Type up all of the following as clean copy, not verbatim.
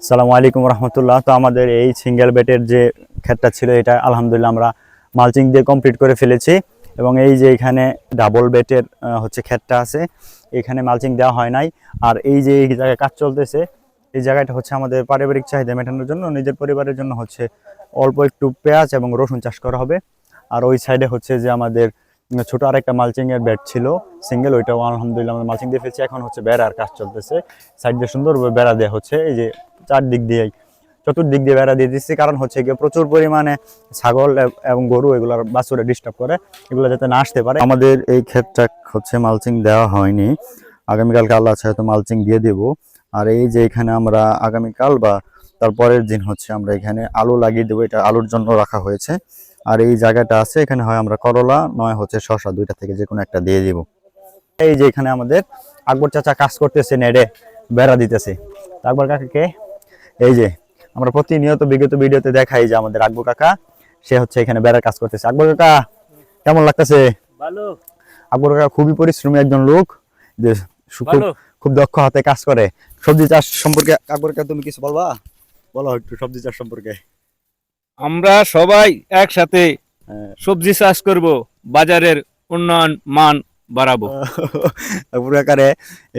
আসসালামু আলাইকুম রহমতুল্লাহ। তো আমাদের এই সিঙ্গেল বেডের যে ক্ষেতটা ছিল এটা আলহামদুলিল্লাহ আমরা মালচিং দিয়ে কমপ্লিট করে ফেলেছি। এবং এই যে এখানে ডাবল বেডের হচ্ছে ক্ষেতটা আছে, এখানে মালচিং দেওয়া হয় নাই। আর এই যে এই জায়গায় কাজ চলতেছে, এই জায়গাটা হচ্ছে আমাদের পারিবারিক চাহিদা মেটানোর জন্য, নিজের পরিবারের জন্য হচ্ছে অল্প একটু পেঁয়াজ এবং রসুন চাষ করা হবে। আর ওই সাইডে হচ্ছে যে আমাদের ছোট আরেকটা মালচিং এর বেড ছিল সিঙ্গেল, ওইটাও আলহামদুলিল্লাহ আমরা মালচিং দিয়ে ফেলছি। এখন হচ্ছে বেড়ার কাজ চলতেছে, সাইড দিয়ে সুন্দরভাবে বেড়া দেওয়া হচ্ছে। এই যে চারদিক দিয়ে চতুর্দিক দিয়ে বেড়া দিয়ে দিচ্ছি, কারণ হচ্ছে গিয়ে প্রচুর পরিমাণে ছাগল এবং গরু এগুলোর বাছুরে ডিস্টার্ব করে, এগুলো যাতে না আসতে পারে। আমাদের এই ক্ষেতটা হচ্ছে মালচিং দেওয়া হয়নি, আগামীকালকে আল্লাহ চাহে তো মালচিং দিয়ে দেব। আর এই যে এখানে আমরা আগামীকাল বা তারপরের দিন হচ্ছে আমরা এখানে আলু লাগিয়ে দেবো, এটা আলুর জন্য রাখা হয়েছে। আর এই জায়গাটা আছে, এখানে হয় আমরা করলা নয় হচ্ছে শসা, দুইটা থেকে যে কোনো একটা দিয়ে দিব। এই যে এখানে আমাদের আকবর চাচা কাজ করতেছে, নেড়ে বেড়া দিতেছে। আকবর কাকাকে এই যে আমরা প্রতিনিয়ত বিগত ভিডিওতে দেখাই যে আমাদের আকবর কাকা, সে হচ্ছে এখানে বেড়ার কাজ করতেছে। আকবর কাকা কেমন লাগতেছে? ভালো। আকবর কাকা খুবই পরিশ্রমী একজন লোক, যে খুব দক্ষ হাতে কাজ করে। সবজি চাষ সম্পর্কে আকবর কাকা তুমি কিছু বলবা? বলো একটু সবজি চাষ সম্পর্কে। আমরা সবাই একসাথে হ্যাঁ। সবজি চাষ করব, বাজারের উন্নয়ন মান বাড়াবো। আকবর কাকারে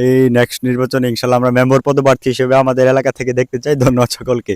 এই নেক্সট নির্বাচনে ইনশাল্লাহ আমরা মেম্বার পদপ্রার্থী হিসেবে আমাদের এলাকা থেকে দেখতে চাই। ধন্যবাদ সকলকে।